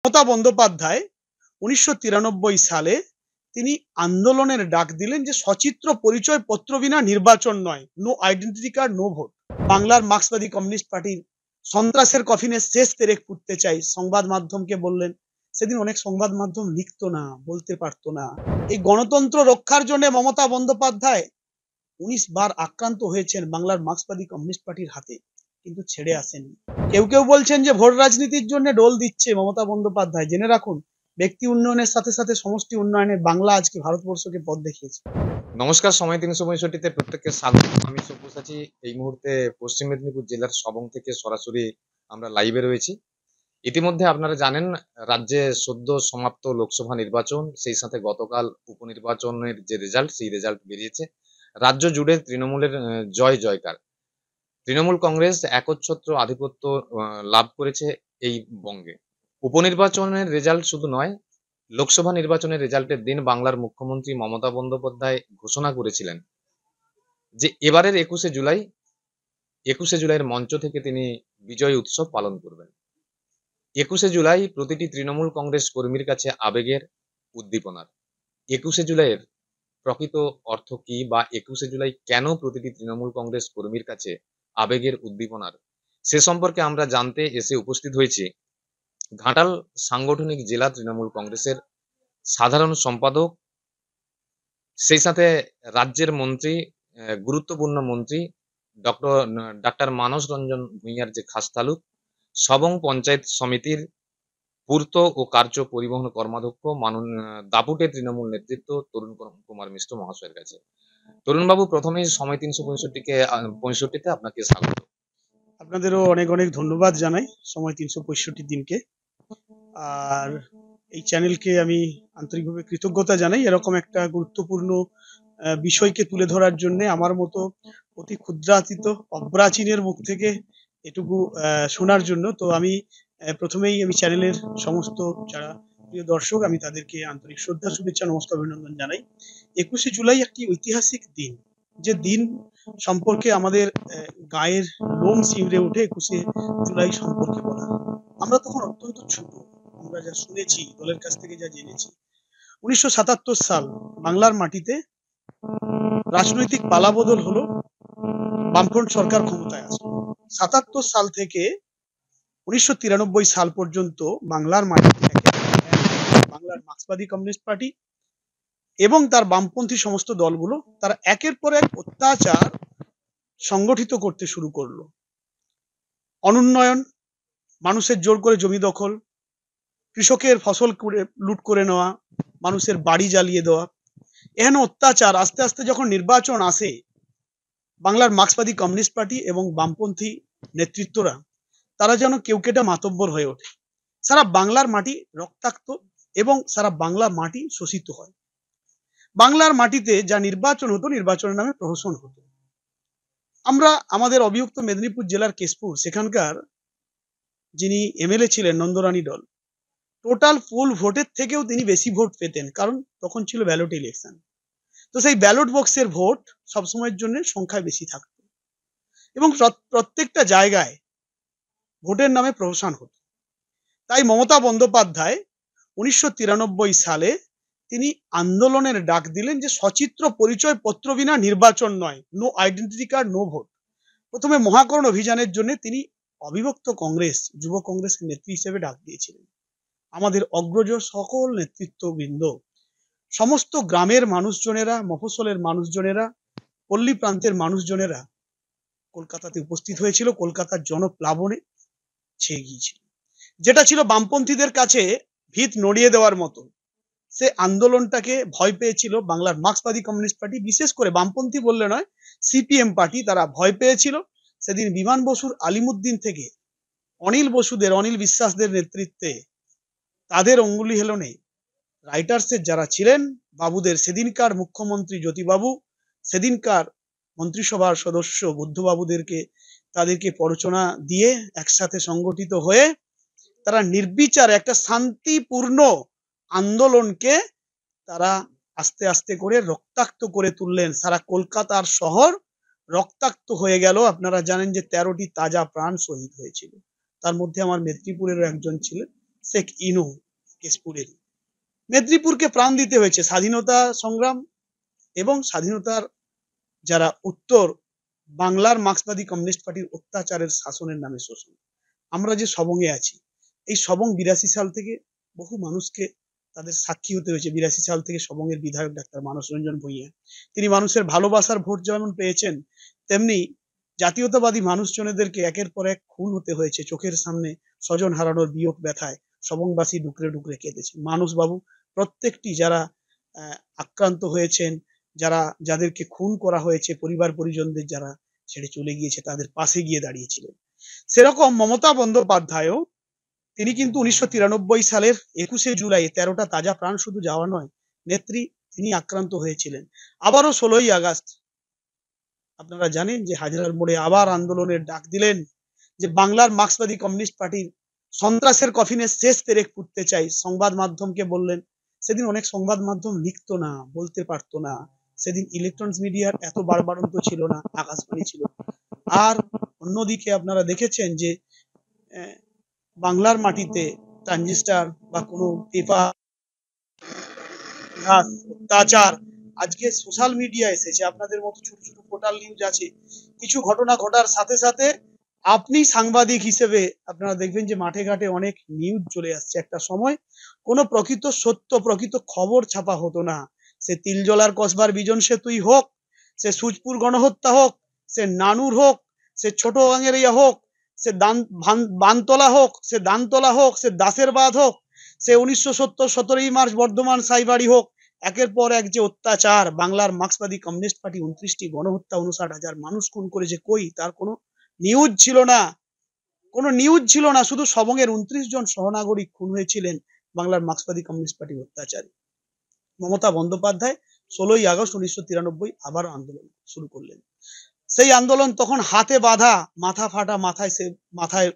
মমতা বন্দ্যোপাধ্যায় ১৯৯৩ সালে তিনি আন্দোলনের ডাক দিলেন যে সচিত্র পরিচয় পত্র বিনা নির্বাচন নয়, no identity card no vote. বাংলার মার্ক্সবাদী কমিউনিস্ট পার্টির সন্ত্রাসের কফিনে শেষ পেরেক পুঁততে চাই সংবাদ মাধ্যমকে বললেন। সেদিন অনেক সংবাদ মাধ্যম লিখতো না, বলতে পারতো না। এই গণতন্ত্র রক্ষার জন্য মমতা বন্দ্যোপাধ্যায় ১৯ বার আক্রান্ত হয়েছেন বাংলার মার্ক্সবাদী কমিউনিস্ট পার্টির হাতে, কিন্তু ছেড়ে আসেননি। কেউ কেউ বলছেন যে ভোট রাজনীতির জন্য ডোল দিচ্ছে মমতা বন্দ্যোপাধ্যায়। জেনে রাখুন, ব্যক্তি উন্নয়নের সাথে সাথে সমষ্টি উন্নয়নে বাংলা আজকে ভারতবর্ষকে পথ দেখিয়েছে। নমস্কার, সময় ৩৬৫-তে প্রত্যেককে স্বাগত। আমি সব্যসাচী। এই মুহূর্তে পশ্চিম মেদিনীপুর জেলার সবং থেকে সরাসরি আমরা লাইভে রয়েছি। ইতিমধ্যে আপনারা জানেন, রাজ্যে সদ্য সমাপ্ত লোকসভা নির্বাচন, সেই সাথে গতকাল উপনির্বাচনের যে রেজাল্ট, সেই রেজাল্ট বেরিয়েছে। রাজ্য জুড়ে তৃণমূলের জয় জয়কার। তৃণমূল কংগ্রেস একচ্ছত্র আধিপত্য লাভ করেছে এই বঙ্গে। উপনির্বাচনের রেজাল্ট শুধু নয়, লোকসভা নির্বাচনের রেজাল্টের দিন বাংলার মুখ্যমন্ত্রী মমতা বন্দ্যোপাধ্যায় ঘোষণা করেছিলেন যে এবারের ২১শে জুলাইয়ের মঞ্চ থেকে তিনি বিজয় উৎসব পালন করবেন। ২১শে জুলাই প্রতিটি তৃণমূল কংগ্রেস কর্মীর কাছে আবেগের, উদ্দীপনার। ২১শে জুলাইয়ের প্রকৃত অর্থ কি, বা ২১শে জুলাই কেন প্রতিটি তৃণমূল কংগ্রেস কর্মীর কাছে আবেগের, উদ্দীপনার, সে সম্পর্কে আমরা জানতে এসে উপস্থিত হয়েছি ঘাটাল সাংগঠনিক জেলা তৃণমূল কংগ্রেসের সাধারণ সম্পাদক, সেই সাথে রাজ্যের মন্ত্রী, গুরুত্বপূর্ণ মন্ত্রী ডাক্তার মানস রঞ্জন ভূঁইয়ার যে খাসতালুক, সবং পঞ্চায়েত সমিতির পূর্ত ও কার্য পরিবহন কর্মাধ্যক্ষ দাপুটে তৃণমূল নেতৃত্ব তরুণ কুমার মিশ্র মহাশয়ের কাছে। তরুণবাবু, প্রথমেই সময় ৩৬৫-তে আপনাকে স্বাগত। আপনাদেরও অনেক অনেক ধন্যবাদ জানাই সময় ৩৬৫ দিনকে। আর এই চ্যানেলকে আমি আন্তরিকভাবে কৃতজ্ঞতা জানাই এরকম একটা গুরুত্বপূর্ণ বিষয়কে তুলে ধরার জন্য। আমার মতো অতি ক্ষুদ্রাতীত অপ্রাচীনের মুখ থেকে এটুকু শোনার জন্য। তো আমি প্রথমেই আমি চ্যানেলের সমস্ত যারা প্রিয় দর্শক, আমি তাদেরকে আন্তরিক শ্রদ্ধা, শুভেচ্ছা, নমস্কার, অভিনন্দন জানাই। ২১শে জুলাই একটি ঐতিহাসিক দিন, যে দিন সম্পর্কে আমাদের গায়ের লোম শিউরে ওঠে ২১শে জুলাই সম্পর্কে বলা। আমরা তখন অত্যন্ত ছোট, আমরা যা শুনেছি, দলের কাছ থেকে যা জেনেছি। ১৯৭৭ সাল বাংলার মাটিতে রাজনৈতিক পালাবদল হলো, বামফ্রন্ট সরকার ক্ষমতায় আসলো। ৭৭ সাল থেকে ১৯৯৩ সাল পর্যন্ত বাংলার মাটিতে বাংলার মার্ক্সবাদী কমিউনিস্ট পার্টি এবং তার বামপন্থী সমস্ত দলগুলো তারা একের পর এক অত্যাচার সংগঠিত করতে শুরু করলো। অনুন্নয়ন, মানুষের জোর করে জমি দখল, কৃষকের ফসল লুট করে নেওয়া, মানুষের বাড়ি জ্বালিয়ে দেওয়া, এহেন অত্যাচার। আস্তে আস্তে যখন নির্বাচন আসে, বাংলার মার্ক্সবাদী কমিউনিস্ট পার্টি এবং বামপন্থী নেতৃত্বরা তারা যেন কেউকেটা মাতব্বর হয়ে ওঠে। সারা বাংলার মাটি রক্তাক্ত এবং সারা বাংলা মাটি শোষিত হয়। বাংলার মাটিতে যা নির্বাচন হতো, নির্বাচনের নামে প্রহসন হতো। আমরা আমাদের অবিভক্ত মেদিনীপুর জেলার কেশপুর, সেখানকার যিনি এমএলএ ছিলেন নন্দরানী দল, টোটাল ফুল ভোটের থেকেও তিনি বেশি ভোট পেতেন, কারণ তখন ছিল ব্যালট ইলেকশন। তো সেই ব্যালট বক্সের ভোট সবসময়ের জন্য সংখ্যায় বেশি থাকত এবং প্রত্যেকটা জায়গায় ভোটের নামে প্রহসন হতো। তাই মমতা বন্দ্যোপাধ্যায় ১৯৯৩ সালে তিনি আন্দোলনের ডাক দিলেন যে সচিত্র পরিচয় পত্র বিনা নির্বাচন নয়, no identity card no vote. প্রথমে মহাকরণ অভিযানের জন্য তিনি অবিভক্ত কংগ্রেস, যুব কংগ্রেসের নেত্রী হিসেবে ডাক দিয়েছিলেন। আমাদের অগ্রজ সকল নেতৃত্ববৃন্দ, সমস্ত গ্রামের মানুষজনেরা, মফস্বলের মানুষজনেরা, পল্লী প্রান্তের মানুষজনেরা কলকাতাতে উপস্থিত হয়েছিল। কলকাতার জনপ্লাবনে ছেয়ে গিয়েছিল, যেটা ছিল বামপন্থীদের কাছে ভিত নড়িয়ে দেওয়ার মতো। সে আন্দোলনটাকে ভয় পেয়েছিল বাংলার মার্ক্সবাদী কমিউনিস্ট পার্টি, বিশেষ করে বামপন্থী বললে নয়, সিপিএম পার্টি, তারা ভয় পেয়েছিল। সেদিন বিমান বসুর আলিমুদ্দিন থেকে অনিল বিশ্বাসদের নেতৃত্বে তাদের অঙ্গুলি হেলনে রাইটার্সের যারা ছিলেন বাবুদের, সেদিনকার মুখ্যমন্ত্রী জ্যোতিবাবু, সেদিনকার মন্ত্রিসভার সদস্য বুদ্ধবাবুদেরকে, তাদেরকে প্ররোচনা দিয়ে একসাথে সংগঠিত হয়ে তারা নির্বিচারে একটা শান্তিপূর্ণ আন্দোলনকে তারা আস্তে আস্তে করে রক্তাক্ত করে তুললেন। সারা কলকাতার শহর রক্তাক্ত হয়ে গেল। আপনারা জানেন যে 13টি তাজা প্রাণ শহীদ হয়েছিল, তার মধ্যে আমার মেদিনীপুরেরও একজন ছিলেন। শেখ ইনু কেশপুরের। মেদিনীপুরকে প্রাণ দিতে হয়েছে স্বাধীনতা সংগ্রাম এবং স্বাধীনতার যারা উত্তর বাংলার মার্ক্সবাদী কমিউনিস্ট পার্টির অত্যাচারের শাসনের নামে শোষণ। আমরা যে সবংয়ে আছি, এই সবং 82 সাল থেকে বহু মানুষকে তাদের সাক্ষী হতে হয়েছে। 82 সাল থেকে সবংয়ের বিধায়ক ডাক্তার মানস রঞ্জন ভূঁইয়া, তিনি মানুষের ভালোবাসার ভোট যেমন পেয়েছেন, তেমনি জাতীয়তাবাদী মানুষজনেদেরকে একের পর এক খুন হতে হয়েছে। চোখের সামনে স্বজন হারানোর বিয়োগ ব্যথায় সবংবাসী ডুকরে ডুকরে কেঁদেছে। মানুষ বাবু প্রত্যেকটি যারা আক্রান্ত হয়েছেন, যাদেরকে খুন করা হয়েছে, পরিবার পরিজনদের যারা ছেড়ে চলে গিয়েছে, তাদের পাশে গিয়ে দাঁড়িয়েছিলেন। সেরকম মমতা বন্দ্যোপাধ্যায়ও তিনি কিন্তু 1993 সালের 21শে জুলাই 13টা তাজা প্রাণ শুধু যাওয়া নয়, নেত্রী তিনি আক্রান্ত হয়েছিলেন। আবারও 16ই আগস্ট আপনারা জানেন যে হাজরার মোড়ে আবার আন্দোলনের ডাক দিলেন, যে বাংলার মার্ক্সবাদী কমিউনিস্ট পার্টির সন্ত্রাসের কফিনে শেষ পেরেক পুঁততে চাই। সংবাদ মাধ্যমকে বললেন, সেদিন অনেক সংবাদ মাধ্যম লিখতো না, বলতে পারতো না, সেদিন ইলেকট্রনিক্স মিডিয়ার এত বাড়বাড়ন্ত ছিল না, আকাশবাণী ছিল। আর অন্যদিকে আপনারা দেখেছেন যে বাংলার মাটিতে ট্রানজিস্টার বা কোনো পেপার অত্যাচার, আজকে সোশ্যাল মিডিয়া এসেছে, আপনাদের মতো ছোট ছোট পোর্টাল নিউজ আছে। কিছু ঘটনা ঘটার সাথে সাথে আপনি সাংবাদিক হিসেবে আপনারা দেখবেন যে মাঠে ঘাটে অনেক নিউজ চলে আসছে। একটা সময় কোনো প্রকৃত সত্য, প্রকৃত খবর ছাপা হতো না। সে তিলজলার কসবার বিজন সেতুই হোক, সে সুজপুর গণহত্যা হোক, সে নানুর হোক, সে ছোট আঙেরিয়া হোক, সে বানতলা হোক, সে দানতলা হোক, সে দাসের বাঁধ হোক, সে 1970 17ই মার্চ বর্ধমান সাইবাড়ি হোক, একের পর এক যে অত্যাচার, বাংলার মার্ক্সবাদী কমিউনিস্ট পার্টি 29টি গণহত্যা, 59,000 মানুষ খুন করেছে, কই তার কোনো নিউজ ছিল না, কোনো নিউজ ছিল না। শুধু সবংয়ের 29 জন সহনাগরিক খুন হয়েছিলেন বাংলার মার্ক্সবাদী কমিউনিস্ট পার্টির অত্যাচারে। মমতা বন্দ্যোপাধ্যায় 16ই আগস্ট 1993 আবার আন্দোলন শুরু করলেন। সেই আন্দোলন তখন হাতে বাঁধা, মাথা ফাটা, মাথায়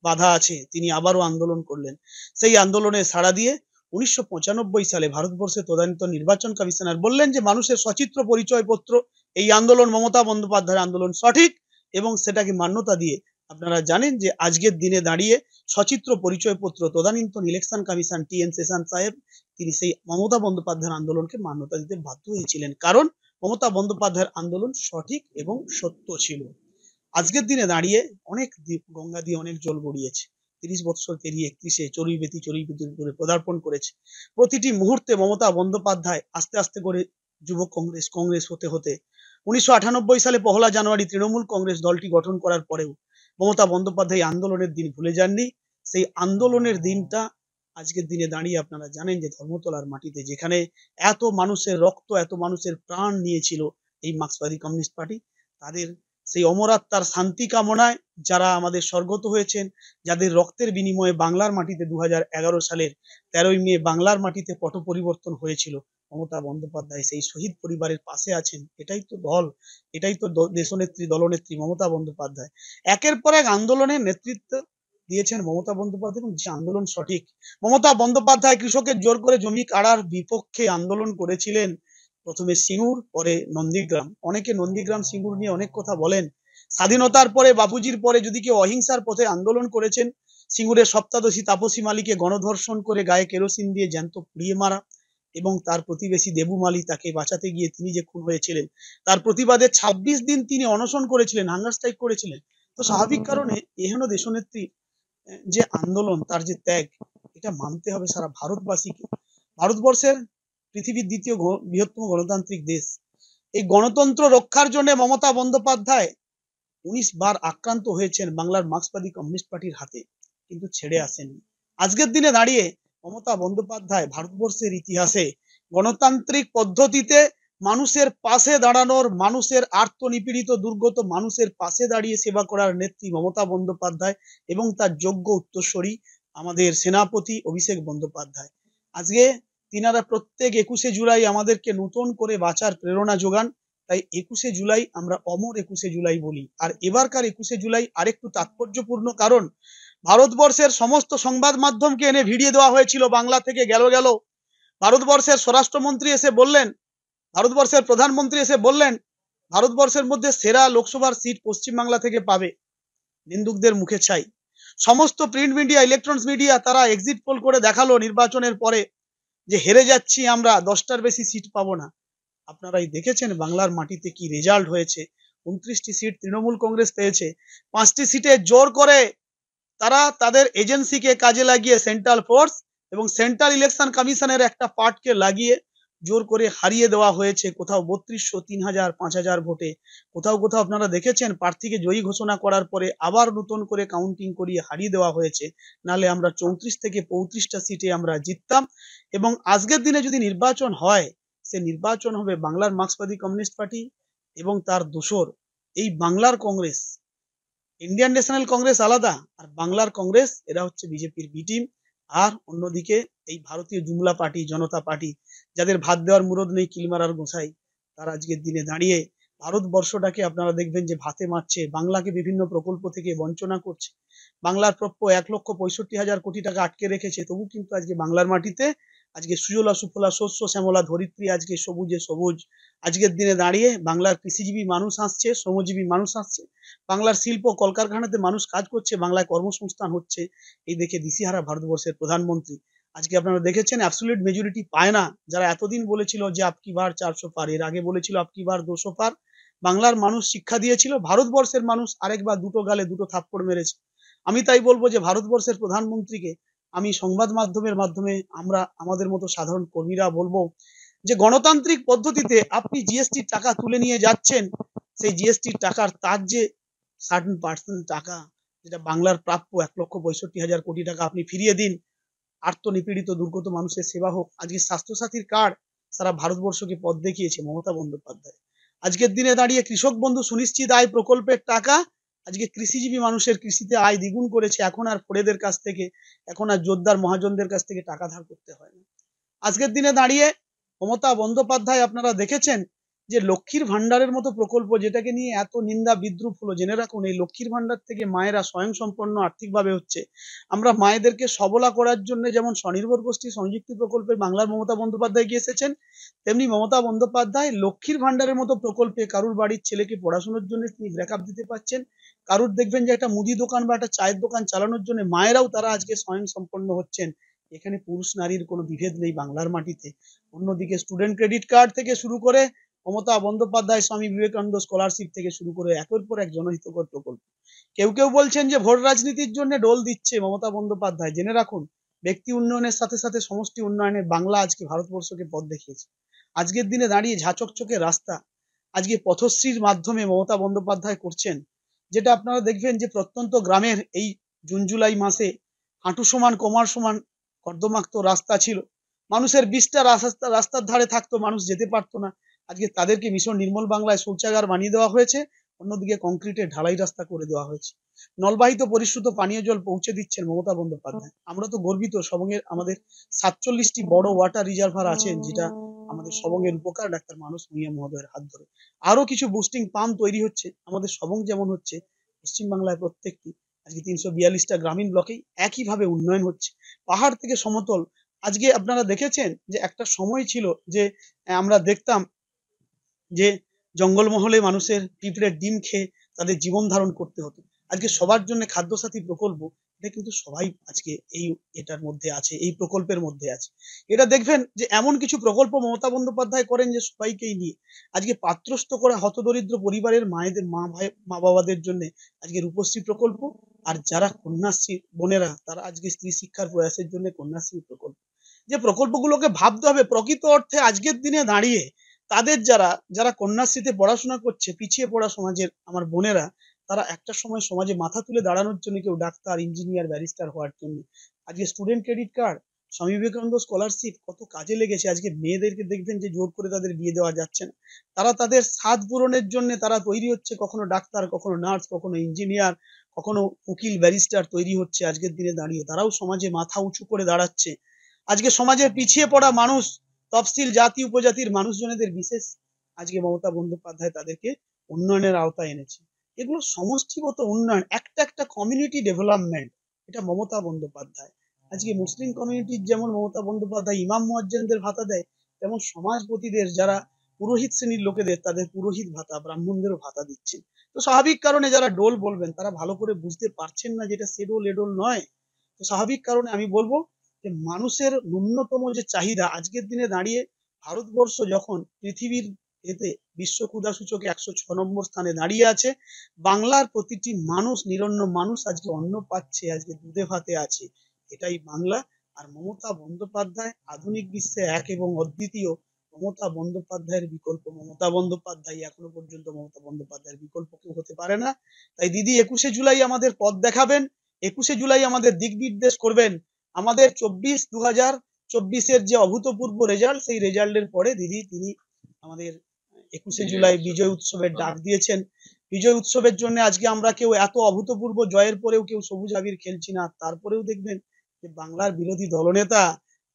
বাধা আছে, তিনি আবারও আন্দোলন করলেন। সেই আন্দোলনে সাড়া দিয়ে 1995 সালে ভারতবর্ষে তদানীন্ত নির্বাচন কমিশনার বললেন যে মানুষের সচিত্র পরিচয়পত্র, এই আন্দোলন মমতা বন্দ্যোপাধ্যায়ের আন্দোলন সঠিক, এবং সেটাকে মান্যতা দিয়ে আপনারা জানেন যে আজকের দিনে দাঁড়িয়ে সচিত্র পরিচয়পত্র তদানীন্তন ইলেকশন কমিশন TN সেশন সাহেব, তিনি সেই মমতা বন্দ্যোপাধ্যায়ের আন্দোলনকে মান্যতা দিতে বাধ্য হয়েছিলেন, কারণ মমতা বন্দ্যোপাধ্যায়ের আন্দোলন সঠিক এবং সত্য ছিল। আজকের দিনে দাঁড়িয়ে অনেক গঙ্গা দিয়ে অনেক জল গড়িয়েছে। 30 বছর পেরিয়ে 31শে চড়ুইবেতির উপরে পদার্পণ করেছে। প্রতিটি মুহূর্তে মমতা বন্দ্যোপাধ্যায় আস্তে আস্তে করে যুব কংগ্রেস হতে হতে 1998 সালে 1 জানুয়ারি তৃণমূল কংগ্রেস দলটি গঠন করার পরেও মমতা বন্দ্যোপাধ্যায় আন্দোলনের দিন ভুলে যাননি। সেই আন্দোলনের দিনটা আজকের দিনে দাঁড়িয়ে আপনারা জানেন যে ধর্মতলার মাটিতে, যেখানে এত মানুষের রক্ত, এত মানুষের প্রাণ নিয়েছিল এই মার্ক্সবাদী কমিউনিস্ট পার্টি, তাদের সেই অমরাত্মার শান্তি কামনায় যারা আমাদের স্বর্গত হয়েছেন, যাদের রক্তের বিনিময়ে বাংলার মাটিতে 2011 সালের 13ই মে বাংলার মাটিতে পট পরিবর্তন হয়েছিল, মমতা বন্দ্যোপাধ্যায় সেই শহীদ পরিবারের পাশে আছেন। এটাই তো দল, এটাই তো দেশনেত্রী, দলনেত্রী মমতা বন্দ্যোপাধ্যায়। একের পর এক আন্দোলনের নেতৃত্ব দিয়েছেন মমতা বন্দ্যোপাধ্যায়, এবং যে আন্দোলন সঠিক। মমতা বন্দ্যোপাধ্যায় কৃষকের জোর করে জমি কাড়ার বিপক্ষে আন্দোলন করেছিলেন, প্রথমে সিঙ্গুর, পরে নন্দীগ্রাম। অনেকে নন্দীগ্রাম সিঙ্গুর নিয়ে অনেক কথা বলেন। স্বাধীনতার পরে, বাপুজির পরে যদি কেউ অহিংসার পথে আন্দোলন করেছেন, সিঙ্গুরের সপ্তাদশী তাপসী মালিকে গণধর্ষণ করে গায়ে কেরোসিন দিয়ে জ্যান্ত পুড়িয়ে মারা, এবং তার প্রতিবেশী দেবু মালি তাকে বাঁচাতে গিয়ে তিনি যে খুন হয়েছিলেন, তার প্রতিবাদে 26 দিন তিনি অনশন করেছিলেন, হাঙ্গার স্ট্রাইক করেছিলেন। তো স্বাভাবিক কারণে এহেন দেশনেত্রী যে আন্দোলন, তার যে ত্যাগ, এটা মানতে হবে সারা ভারতবাসীকে। ভারতবর্ষের পৃথিবীর দ্বিতীয় বৃহত্তম গণতান্ত্রিক দেশ, এই গণতন্ত্র রক্ষার জন্য মমতা বন্দ্যোপাধ্যায় 19 বার আক্রান্ত হয়েছেন বাংলার মার্ক্সবাদী কমিউনিস্ট পার্টির হাতে, কিন্তু ছেড়ে আসেননি। আজকের দিনে দাঁড়িয়ে মমতা বন্দ্যোপাধ্যায় ভারতবর্ষের ইতিহাসে গণতান্ত্রিক পদ্ধতিতে মানুষের পাশে দাঁড়ানোর, মানুষের আর্তনিপীড়িত দুর্গত মানুষের পাশে দাঁড়িয়ে সেবা করার নেত্রী মমতা বন্দ্যোপাধ্যায়, এবং তার যোগ্য উত্তরসূরি আমাদের সেনাপতি অভিষেক বন্দ্যোপাধ্যায়। আজকে তিনারা প্রত্যেক 21শে জুলাই আমাদেরকে নতুন করে বাঁচার প্রেরণা যোগান। তাই 21শে জুলাই আমরা অমর 21শে জুলাই বলি। আর এবারকার 21শে জুলাই আরেকটু তাৎপর্যপূর্ণ, কারণ ভারতবর্ষের সমস্ত সংবাদ মাধ্যমকে এনে ভিড়িয়ে দেওয়া হয়েছিল। বাংলা থেকে গেল ভারতবর্ষের স্বরাষ্ট্রমন্ত্রী এসে বললেন, ভারতবর্ষের প্রধানমন্ত্রী এসে বললেন ভারতবর্ষের মধ্যে সেরা লোকসভার সিট পশ্চিমবাংলা থেকে পাবে। নিন্দুকদের মুখে ছাই। সমস্ত প্রিন্ট মিডিয়া, ইলেকট্রনিক্স মিডিয়া তারা এক্সিট পোল করে দেখালো নির্বাচনের পরে যে হেরে যাচ্ছি আমরা, 10টার বেশি সিট পাবো না। আপনারাই দেখেছেন বাংলার মাটিতে কি রেজাল্ট হয়েছে। 29টি সিট তৃণমূল কংগ্রেস পেয়েছে। 5টি সিটে জোর করে তারা তাদের এজেন্সিকে কাজে লাগিয়ে, সেন্ট্রাল ফোর্স এবং সেন্ট্রাল ইলেকশন কমিশনের একটা পার্টকে লাগিয়ে জোর করে হারিয়ে দেওয়া হয়েছে। কোথাও 3200, 3000, 5000 ভোটে, কোথাও কোথাও আপনারা দেখেছেন প্রার্থীকে জয়ী ঘোষণা করার পরে আবার নতুন করে কাউন্টিং করিয়ে হারিয়ে দেওয়া হয়েছে। নালে আমরা 34 থেকে 35টা সিটে আমরা জিততাম। এবং আজকের দিনে যদি নির্বাচন হয়, সে নির্বাচন হবে বাংলার মার্ক্সবাদী কমিউনিস্ট পার্টি এবং তার দোসর এই বাংলার কংগ্রেস। ইন্ডিয়ান ন্যাশনাল কংগ্রেস আলাদা, আর বাংলার কংগ্রেস এরা হচ্ছে বিজেপির বি টিম। আর অন্যদিকে এই ভারতীয় জুমলা পার্টি, জনতা পার্টি, যাদের ভাত দেওয়ার মুরদ নেই, কিলমারার গোসাই, তারা আজকের দিনে দাঁড়িয়ে ভারতবর্ষটাকে আপনারা দেখবেন যে ভাতে মারছে, বাংলাকে বিভিন্ন প্রকল্প থেকে বঞ্চনা করছে। বাংলার প্রাপ্য 1,65,000 কোটি টাকা আটকে রেখেছে, তবু কিন্তু আজকে বাংলার মাটিতে আজকে সুজলা সুফলা, শস্য শ্যামলা, ধরিত্রী আজকে সবুজে সবুজ। আজকের দিনে দাঁড়িয়ে বাংলার কৃষিজীবী মানুষ আসছে, শ্রমজীবী মানুষ আসছে, বাংলার শিল্প কলকারখানাতে মানুষ কাজ করছে, বাংলায় কর্মসংস্থান হচ্ছে। এই দেখে দিশেহারা ভারতবর্ষের প্রধানমন্ত্রী। আজকে আপনারা দেখেছেন অ্যাবসলিউট মেজরিটি পায় না। যারা এতদিন বলেছিল যে আপকি বার 400 পার, এর আগে বলেছিল আপকি বার 200 পার, বাংলার মানুষ শিক্ষা দিয়েছিল, ভারতবর্ষের মানুষ আরেকবার দুটো গালে দুটো থাপ্পড় মেরেছে। আমি তাই বলবো যে ভারতবর্ষের প্রধানমন্ত্রীকে আমি সংবাদ মাধ্যমের মাধ্যমে আমরা আমাদের মতো সাধারণ কর্মীরা বলবো যে গণতান্ত্রিক পদ্ধতিতে আপনি জিএসটির টাকা তুলে নিয়ে যাচ্ছেন, সেই জিএসটির টাকার তার যে 60% টাকা যেটা বাংলার প্রাপ্য 1,65,000 কোটি টাকা আপনি ফিরিয়ে দিন। আর্তনিপীড়িত দুর্গত মানুষের সেবা হোক। আজকে স্বাস্থ্যসাথীর কার্ড সারা ভারতবর্ষকে পথ দেখিয়েছে মমতা বন্দ্যোপাধ্যায়। আজকের দিনে দাঁড়িয়ে কৃষক বন্ধু সুনিশ্চিত আয় প্রকল্পের টাকা আজকে কৃষিজীবী মানুষের কৃষিতে আয় দ্বিগুণ করেছে। এখন আর ফোড়েদের কাছ থেকে, এখন আর জোরদার মহাজনদের কাছ থেকে টাকা ধার করতে হয় না। আজকের দিনে দাঁড়িয়ে মমতা বন্দ্যোপাধ্যায় আপনারা দেখেছেন যে লক্ষ্মীর ভান্ডারের মতো প্রকল্প, যেটাকে নিয়ে এত নিন্দা বিদ্রুপ হলো, জেনে রাখুন এই লক্ষ্মীর ভান্ডার থেকে মায়েরা স্বয়ংসম্পন্ন আর্থিকভাবে হচ্ছে। আমরা মায়েদেরকে সবলা করার জন্য যেমন স্বনির্ভর গোষ্ঠী সংযুক্তি প্রকল্পে বাংলার মমতা বন্দ্যোপাধ্যায় গিয়ে এসেছেন, তেমনি মমতা বন্দ্যোপাধ্যায় লক্ষ্মীর ভান্ডারের মতো প্রকল্পে কারুর বাড়ির ছেলেকে পড়াশোনার জন্য তিনি ব্রেকআপ দিতে পারছেন। কারুর দেখবেন যে একটা মুদি দোকান বা একটা চায়ের দোকান চালানোর জন্য মায়েরাও তারা আজকে স্বয়ংসম্পন্ন হচ্ছেন। এখানে পুরুষ নারীর কোনো বিভেদ নেই বাংলার মাটিতে। অন্যদিকে স্টুডেন্ট ক্রেডিট কার্ড থেকে শুরু করে মমতা বন্দ্যোপাধ্যায় স্বামী বিবেকানন্দ স্কলারশিপ থেকে শুরু করে একের পর এক জনহিতকর প্রকল্প। কেউ কেউ বলছেন যে ভোট রাজনীতির জন্য ডোল দিচ্ছে মমতা বন্দ্যোপাধ্যায়। জেনে রাখুন ব্যক্তি উন্নয়নের সাথে সাথে সমষ্টি উন্নয়নে বাংলা আজকে ভারতবর্ষকে পথ দেখিয়েছে। আজকের দিনে দাঁড়িয়ে ঝাঁচকচকে রাস্তা আজকে পথশ্রীর মাধ্যমে মমতা বন্দ্যোপাধ্যায় করছেন, যেটা আপনারা দেখবেন যে প্রত্যন্ত গ্রামের এই জুন জুলাই মাসে হাঁটু সমান কোমর সমান কর্দমাক্ত রাস্তা ছিল, মানুষের 20টা রাস্তার ধারে থাকতো, মানুষ যেতে পারতো না। আজকে তাদেরকে মিশন নির্মল বাংলায় শৌচাগার বানিয়ে দেওয়া হয়েছে। অন্যদিকে কংক্রিটের ঢালাই রাস্তা করে দেওয়া হয়েছে। নলবাহিত পরিশ্রুত পানীয় জল পৌঁছে দিচ্ছেন মমতা বন্দ্যোপাধ্যায়। আমরা তো গর্বিত, সবংয়ের আমাদের 47টি বড় ওয়াটার রিজার্ভার আছেন, যেটা আমাদের সবংয়ের উপকার ডাক্তার মানস ভূঁইয়া মহোদয়ের হাত ধরে। আরো কিছু বুস্টিং পাম্প তৈরি হচ্ছে আমাদের সবং, যেমন হচ্ছে পশ্চিমবাংলায় প্রত্যেকটি আজকে 342টা গ্রামীণ ব্লকেই একইভাবে উন্নয়ন হচ্ছে। পাহাড় থেকে সমতল। আজকে আপনারা দেখেছেন যে একটা সময় ছিল যে আমরা দেখতাম যে জঙ্গলমহলে মানুষের পিঁপড়ের ডিম খেয়ে তাদের জীবন ধারণ করতে হতো। আজকে সবার জন্য খাদ্যসাথী প্রকল্প, এটা কিন্তু সবাই আজকে এটার মধ্যে আছে, এই প্রকল্পের মধ্যে আছে। এটা দেখবেন যে এমন কিছু প্রকল্প মমতা বন্দ্যোপাধ্যায় করেন যে সবাইকেই নিয়ে আজকে পাত্রস্থ করা হতদরিদ্র পরিবারের মায়েদের মা বাবাদের জন্য আজকে রূপশ্রী প্রকল্প। আর যারা কন্যাশ্রী বোনেরা, তারা আজকে স্ত্রী শিক্ষার প্রয়াসের জন্য কন্যাশ্রী প্রকল্প। যে প্রকল্পগুলোকে ভাবতে হবে প্রকৃত অর্থে আজকের দিনে দাঁড়িয়ে তাদের যারা কন্যাশ্রীতে পড়াশোনা করছে, পিছিয়ে পড়া সমাজের আমার বোনেরা, তারা একটা সময় সমাজে মাথা তুলে দাঁড়ানোর জন্য, কেউ ডাক্তার, ইঞ্জিনিয়ার, ব্যারিস্টার হওয়ার জন্য। আজকে student credit card, Swami Vivekananda scholarship কত কাজে লেগেছে। আজকে মেয়েদেরকে দেখবেন যে জোর করে তাদের বিয়ে দেওয়া যাচ্ছে না, তারা তাদের স্বাদ পূরণের জন্য তারা তৈরি হচ্ছে, কখনো ডাক্তার, কখনো নার্স, কখনো ইঞ্জিনিয়ার, কখনো উকিল, ব্যারিস্টার তৈরি হচ্ছে। আজকের দিনে দাঁড়িয়ে তারাও সমাজে মাথা উঁচু করে দাঁড়াচ্ছে। আজকে সমাজের পিছিয়ে পড়া মানুষ, তফসিল জাতি উপজাতির মানুষজনেদের বিশেষ আজকে মমতা বন্দ্যোপাধ্যায় তাদেরকে উন্নয়নের আওতায় এনেছে। এগুলো সমষ্টিগত উন্নয়ন, একটা একটা কমিউনিটি ডেভেলপমেন্ট, এটা মমতা বন্দ্যোপাধ্যায়। আজকে মুসলিম কমিউনিটির যেমন মমতা বন্দ্যোপাধ্যায় ইমাম মুয়াজ্জিনদের ভাতা দেয়, তেমন সমাজপতিদের যারা পুরোহিত শ্রেণীর লোকেদের তাদের পুরোহিত ভাতা, ব্রাহ্মণদেরও ভাতা দিচ্ছেন। তো স্বাভাবিক কারণে যারা ডোল বলবেন তারা ভালো করে বুঝতে পারছেন না যেটা সেডোল এডোল নয়। তো স্বাভাবিক কারণে আমি বলবো যে মানুষের ন্যূনতম যে চাহিদা আজকের দিনে দাঁড়িয়ে ভারতবর্ষ যখন পৃথিবীর এতে বিশ্ব ক্ষুধা সূচকে 106 নম্বর স্থানে দাঁড়িয়ে আছে, বাংলার প্রতিটি মানুষ, নিরন্ন মানুষ আজকে অন্ন পাচ্ছে, আজকে দুধে ভাতে আছে, এটাই বাংলা। আর মমতা বন্দ্যোপাধ্যায় আধুনিক বিশ্বে এক এবং অদ্বিতীয়। মমতা বন্দ্যোপাধ্যায়ের বিকল্প মমতা বন্দ্যোপাধ্যায়, এখনো পর্যন্ত মমতা বন্দ্যোপাধ্যায়ের বিকল্প কেউ হতে পারে না। তাই দিদি 21শে জুলাই আমাদের পথ দেখাবেন, 21শে জুলাই আমাদের দিক নির্দেশ করবেন। আমাদের 2024 যে অভূতপূর্ব রেজাল্ট, সেই রেজাল্টের পরে দিদি তিনি আমাদের 21শে জুলাই বিজয় উৎসবের ডাক দিয়েছেন। বিজয় উৎসবের জন্য আজকে আমরা কেউ এত অভূতপূর্ব জয়ের পরেও কেউ সবুজ আবির খেলছি না। তারপরেও দেখবেন যে বাংলার বিরোধী দলনেতা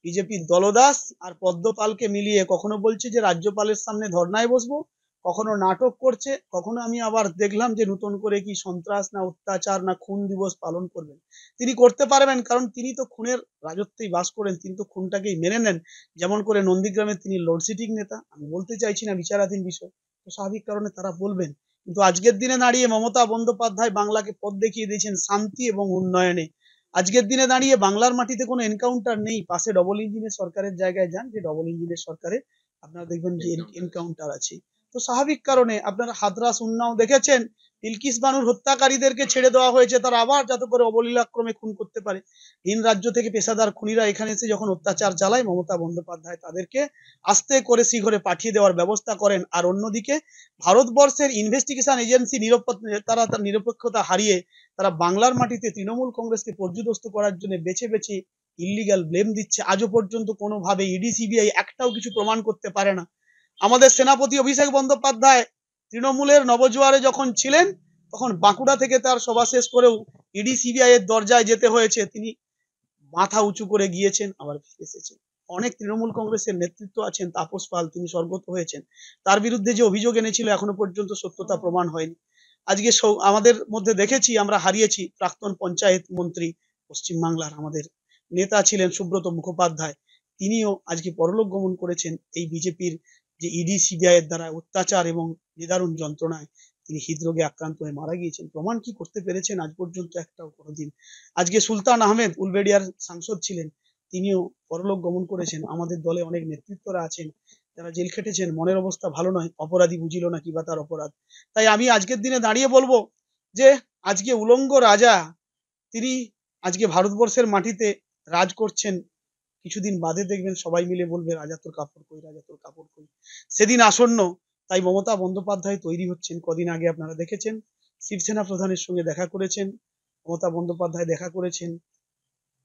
বিজেপির দলদাস আর পদ্মপালকে মিলিয়ে কখনো বলছে যে রাজ্যপালের সামনে ধর্নায় বসবো, কখনো নাটক করছে, কখনো আমি আবার দেখলাম যে নতুন করে কি সন্ত্রাস না অত্যাচার না খুন দিবস পালন করবেন। তিনি করতে পারবেন, কারণ তিনি তো খুনের রাজত্বেই বাস করেন, তিনি তো খুনটাকেই মেনে নেন। যেমন করে নন্দীগ্রামে তিনি লোডশেডিং নেতা, আমি বলতে চাইছি না বিচারাধীন বিষয়, তো স্বাভাবিক কারণে তারা বলবেন। কিন্তু আজকের দিনে দাঁড়িয়ে মমতা বন্দ্যোপাধ্যায় বাংলাকে পথ দেখিয়ে দিয়েছেন শান্তি এবং উন্নয়নে। আজকের দিনে দাঁড়িয়ে বাংলার মাটিতে কোনো এনকাউন্টার নেই। পাশে ডবল ইঞ্জিনের সরকারের জায়গায় যান, যে ডবল ইঞ্জিনের সরকারে আপনারা দেখবেন যে এনকাউন্টার আছে। তো স্বাভাবিক কারণে আপনারা হাতরাস উন্নাও দেখেছেন, বিলকিস বানুর হত্যাকারীদেরকে ছেড়ে দেওয়া হয়েছে, তারা আবার যাতে করে অবলীলাক্রমে খুন করতে পারে। ভিন রাজ্য থেকে পেশাদার খুনিরা এখানে এসে যখন অত্যাচার চালায়, মমতা বন্দ্যোপাধ্যায় তাদেরকে আস্তে করে শিঘরে পাঠিয়ে দেওয়ার ব্যবস্থা করেন। আর অন্যদিকে ভারতবর্ষের ইনভেস্টিগেশন এজেন্সি তারা তার নিরপেক্ষতা হারিয়ে তারা বাংলার মাটিতে তৃণমূল কংগ্রেসকে পর্যুদস্ত করার জন্য বেছে বেছে ইল্লিগাল ব্লেম দিচ্ছে। আজও পর্যন্ত কোনোভাবে ইডি সিবিআই একটাও কিছু প্রমাণ করতে পারে না। আমাদের সেনাপতি অভিষেক বন্দ্যোপাধ্যায় তৃণমূলের নবজোয়ারে যখন ছিলেন, তখন বাঁকুড়া থেকে তার সভা শেষ করেও ইডি সিবিআই এর দরজায় যেতে হয়েছে, তিনি মাথা উঁচু করে গিয়েছেন, আবার ফিরে এসেছেন। অনেক তৃণমূল কংগ্রেসের নেতৃত্ব আছেন, তাপস পাল, তিনি স্বর্গত হয়েছেন, তার বিরুদ্ধে যে অভিযোগ এনেছিল এখনো পর্যন্ত সত্যতা প্রমাণ হয়নি। আজকে আমাদের মধ্যে দেখেছি, আমরা হারিয়েছি প্রাক্তন পঞ্চায়েত মন্ত্রী, পশ্চিমবাংলার আমাদের নেতা ছিলেন সুব্রত মুখোপাধ্যায়, তিনিও আজকে পরলোক গমন করেছেন এই বিজেপির যে ইডি সিবিআই এর দ্বারা অত্যাচার এবং নিদারুণ যন্ত্রণায় তিনি হৃদরোগে আক্রান্ত হয়ে মারা গিয়েছেন। প্রমাণ কি করতে পেরেছেন আজ পর্যন্ত একটাও কোনোদিন। আজকে সুলতান আহমেদ উলবেড়িয়ার সাংসদ ছিলেন, তিনিও পরলোক গমন করেছেন। আমাদের দলে অনেক নেতৃত্বরা আছেন যারা জেল খেটেছেন, মনের অবস্থা ভালো নয়, অপরাধী বুঝিল না কিবা তার অপরাধ। তাই আমি আজকের দিনে দাঁড়িয়ে বলবো যে আজকে উলঙ্গ রাজা, তিনি আজকে ভারতবর্ষের মাটিতে রাজ করছেন। কিছুদিন বাদে দেখবেন সবাই মিলে বলবে রাজা তোর কাপড় কই, রাজা তোর কাপড় কই, সেদিন আসন্ন। তাই মমতা বন্দ্যোপাধ্যায় তৈরি হচ্ছেন। কদিন আগে আপনারা দেখেছেন শিবসেনা প্রধানের সঙ্গে দেখা করেছেন, মমতা বন্দ্যোপাধ্যায় দেখা করেছেন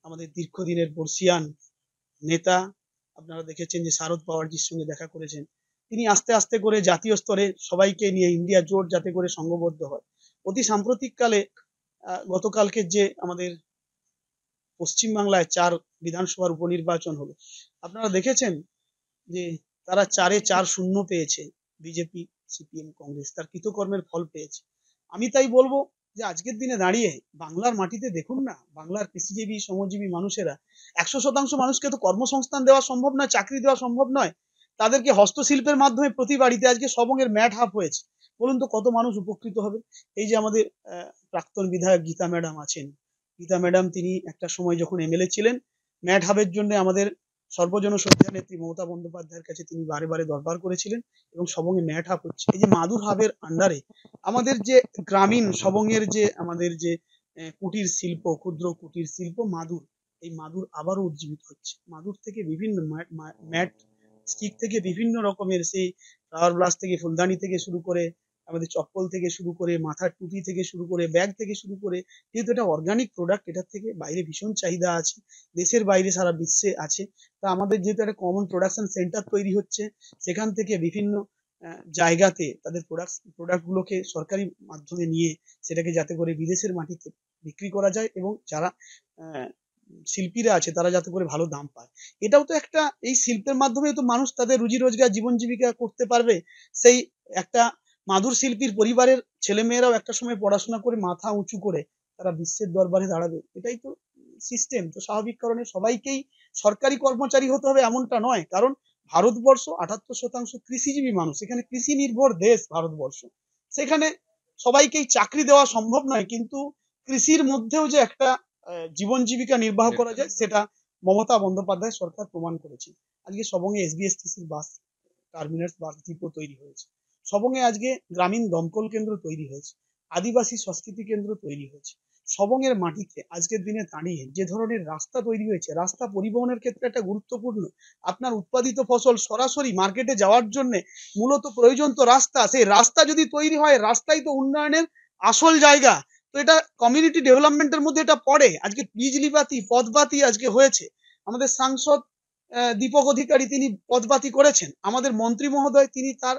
আমাদের দীর্ঘদিনের বর্ষিয়ান নেতা, আপনারা দেখেছেন যে শারদ পাওয়ারজির সঙ্গে দেখা করেছেন। তিনি আস্তে আস্তে করে জাতীয় স্তরে সবাইকে নিয়ে ইন্ডিয়া জোট যাতে করে সংঘবদ্ধ হয়। অতি সাম্প্রতিককালে গতকালকে যে আমাদের পশ্চিমবাংলায় 4 বিধানসভার উপনির্বাচন হলো, আপনারা দেখেছেন যে তারা 4-এ 4 শূন্য পেয়েছে বিজেপি, সিপিএম, কংগ্রেস, তার কৃতকর্মের ফল পেয়েছে। আমি তাই বলবো যে আজকের দিনে দাঁড়িয়ে বাংলার মাটিতে দেখুন না, বাংলার কৃষিজীবী শ্রমজীবী মানুষেরা 100% মানুষকে তো কর্মসংস্থান দেওয়া সম্ভব নয়, চাকরি দেওয়া সম্ভব নয়। তাদেরকে হস্তশিল্পের মাধ্যমে প্রতি বাড়িতে আজকে সবংয়ের ম্যাট হাফ হয়েছে। বলুন তো কত মানুষ উপকৃত হবে। এই যে আমাদের প্রাক্তন বিধায়ক গীতা ম্যাডাম আছেন, গীতা ম্যাডাম তিনি একটা সময় যখন এমএলএ ছিলেন, ম্যাট হাবের জন্য আমাদের সর্বজন শ্রদ্ধা নেত্রী মমতা বন্দ্যোপাধ্যায়ের কাছে তিনি বারে বারে দরবার করেছিলেন এবং সবংয়ে ম্যাট হাব হচ্ছে। এই যে মাদুর হাবের আন্ডারে আমাদের যে গ্রামীণ সবংয়ের যে আমাদের যে কুটির শিল্প, ক্ষুদ্র কুটির শিল্প মাদুর, এই মাদুর আবারও উজ্জীবিত হচ্ছে। মাদুর থেকে বিভিন্ন ম্যাট স্টিক থেকে বিভিন্ন রকমের সেই ফ্লাওয়ার ব্লাস থেকে ফুলদানি থেকে শুরু করে আমাদের চপ্পল থেকে শুরু করে মাথার টুপি থেকে শুরু করে ব্যাগ থেকে শুরু করে, যেহেতু এটা অর্গানিক প্রোডাক্ট, এটার থেকে বাইরে ভীষণ চাহিদা আছে, দেশের বাইরে সারা বিশ্বে আছে। তা আমাদের যেহেতু একটা কমন প্রোডাকশন সেন্টার তৈরি হচ্ছে, সেখান থেকে বিভিন্ন জায়গাতে তাদের প্রোডাক্টগুলোকে সরকারি মাধ্যমে নিয়ে সেটাকে যাতে করে বিদেশের মাটিতে বিক্রি করা যায় এবং যারা শিল্পীরা আছে তারা যাতে করে ভালো দাম পায়। এটাও তো একটা, এই শিল্পের মাধ্যমে তো মানুষ তাদের রুজি রোজগার জীবন জীবিকা করতে পারবে। সেই একটা মাদুর শিল্পীর পরিবারের ছেলেমেয়েরাও একটা সময় পড়াশোনা করে মাথা উঁচু করে তারা বিশ্বের দরবারে দাঁড়াবে। এটাই তো সিস্টেম। তো স্বাভাবিক কারণে সবাইকেই সরকারি কর্মচারী হতে হবে এমনটা নয়, কারণ ভারতবর্ষ 78% কৃষিজীবী মানুষ, এখানে কৃষি নির্ভর দেশ ভারতবর্ষ। সেখানে সবাইকেই চাকরি দেওয়া সম্ভব নয়, কিন্তু কৃষির মধ্যেও যে একটা জীবন জীবিকা নির্বাহ করা যায় সেটা মমতা বন্দ্যোপাধ্যায় সরকার প্রমাণ করেছে। আজকে সবংয়ে এসবিএসটিসির বাস টার্মিনাস, বাস ডিপো তৈরি হয়েছে। সবংয়ে আজকে গ্রামীণ দমকল কেন্দ্র তৈরি হয়েছে, আদিবাসী সংস্কৃতি কেন্দ্র তৈরি হয়েছে। সবংয়ের মাটিতে আজকের দিনে দাঁড়িয়ে যে ধরনের রাস্তা তৈরি হয়েছে, রাস্তা পরিবহনের ক্ষেত্রে একটা গুরুত্বপূর্ণ। আপনার উৎপাদিত ফসল সরাসরি মার্কেটে যাওয়ার জন্য মূলত প্রয়োজন তো রাস্তা, সেই রাস্তা যদি তৈরি হয়, রাস্তাই তো উন্নয়নের আসল জায়গা। তো এটা কমিউনিটি ডেভেলপমেন্টের মধ্যে এটা পড়ে। আজকে বিজলিবাতি, পথবাতি আজকে হয়েছে। আমাদের সাংসদ দীপক অধিকারী তিনি পথবাতি করেছেন। আমাদের মন্ত্রী মহোদয় তিনি তার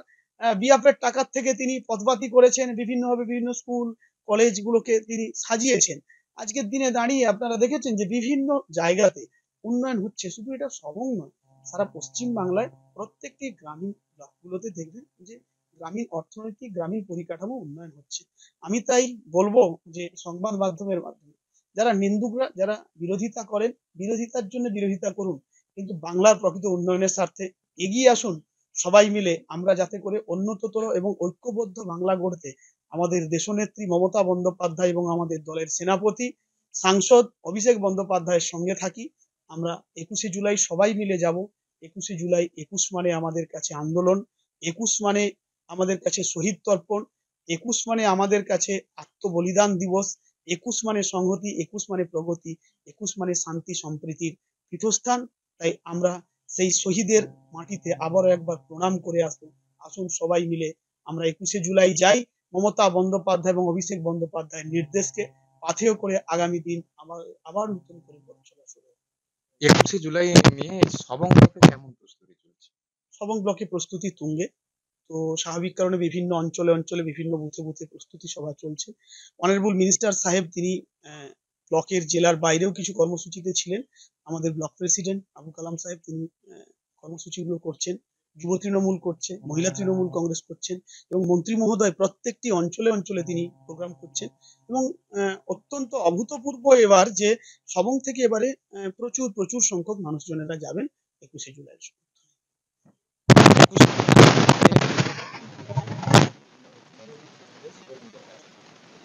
বিআফের টাকার থেকে তিনি পথবাতি করেছেন, বিভিন্নভাবে বিভিন্ন স্কুল কলেজগুলোকে তিনি সাজিয়েছেন। আজকের দিনে দাঁড়িয়ে আপনারা দেখেছেন যে বিভিন্ন জায়গাতে উন্নয়ন হচ্ছে। শুধু এটা সবং নয়, সারা পশ্চিম বাংলায় প্রত্যেকটি গ্রামীণ ব্লকগুলোতে দেখবেন যে গ্রামীণ অর্থনৈতিক, গ্রামীণ পরিকাঠামো উন্নয়ন হচ্ছে। আমি তাই বলবো যে সংবাদ মাধ্যমের মাধ্যমে যারা নিন্দুকরা, যারা বিরোধিতা করেন, বিরোধিতার জন্য বিরোধিতা করুন, কিন্তু বাংলার প্রকৃত উন্নয়নের স্বার্থে এগিয়ে আসুন। সবাই মিলে আমরা যাতে করে উন্নততর এবং ঐক্যবদ্ধ বাংলা গড়তে আমাদের দেশনেত্রী মমতা বন্দ্যোপাধ্যায় এবং আমাদের দলের সেনাপতি সাংসদ অভিষেক বন্দ্যোপাধ্যায়ের সঙ্গে থাকি। আমরা 21শে জুলাই সবাই মিলে যাব। 21শে জুলাই, 21 মানে আমাদের কাছে আন্দোলন, 21 মানে আমাদের কাছে শহীদ তর্পণ, 21 মানে আমাদের কাছে আত্মবলিদান দিবস, 21 মানে সংহতি, 21 মানে প্রগতি, 21 মানে শান্তি সম্প্রীতির পীঠস্থান। তাই আমরা সেই শহীদের মাটিতে আবারও একবার প্রণাম করে আসবো। আসুন সবাই মিলে আমরা 21শে জুলাই যাই, মমতা বন্দ্যোপাধ্যায় এবং অভিষেক বন্দ্যোপাধ্যায়ের নির্দেশকে পাথেয় করে আগামী দিন আবার নতুন করে পথ চলা শুরু হবে। 21শে জুলাই নিয়ে সবং ব্লকে কেমন প্রস্তুতি চলছে? সবং ব্লকে প্রস্তুতি তুঙ্গে। তো স্বাভাবিক কারণে বিভিন্ন অঞ্চলে অঞ্চলে বিভিন্ন বুথে বুথে প্রস্তুতি সভা চলছে। অনারেবল মিনিস্টার সাহেব তিনি ব্লকের জেলার বাইরেও কিছু কর্মসূচিতে ছিলেন। আমাদের ব্লক প্রেসিডেন্ট আবু কালাম সাহেব তিনি কর্মসূচিগুলো করছেন, যুব তৃণমূল করছে, মহিলা তৃণমূল কংগ্রেস করছেন, এবং মন্ত্রী মহোদয় প্রত্যেকটি অঞ্চলে অঞ্চলে তিনি প্রোগ্রাম করছেন। এবং অত্যন্ত অভূতপূর্ব এবার যে সবং থেকে এবারে প্রচুর প্রচুর সংখ্যক মানুষজনেরা যাবেন 21শে জুলাই।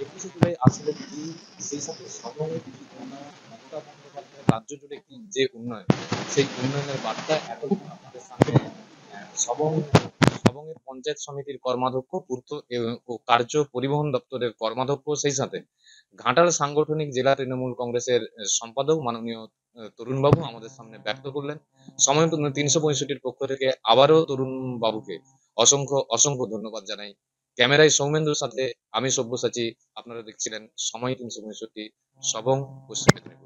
21শে জুলাই আসলে কি, সেই সাথে সবংয়ের কি উন্নয়ন, মমতা বন্দ্যোপাধ্যায়ের রাজ্য জুড়ে কি যে উন্নয়ন, সেই উন্নয়নের বার্তা এতদিন আপনাদের সামনে সবংয়ের পঞ্চায়েত সমিতির কর্মাধ্যক্ষ, পূর্ত ও কার্য পরিবহন দপ্তরের কর্মাধ্যক্ষ, সেই সাথে ঘাটাল সাংগঠনিক জেলা তৃণমূল কংগ্রেসের সম্পাদক মাননীয় তরুণবাবু আমাদের সামনে ব্যক্ত করলেন। সময় 365 পক্ষ থেকে আবারও তরুণ বাবুকে অসংখ্য অসংখ্য ধন্যবাদ জানাই। ক্যামেরায় সৌমেন্দ্রর সাথে আমি সব্যসাচী। আপনারা দেখছিলেন সময় 365, সবং, পশ্চিম মেদিনীপুর।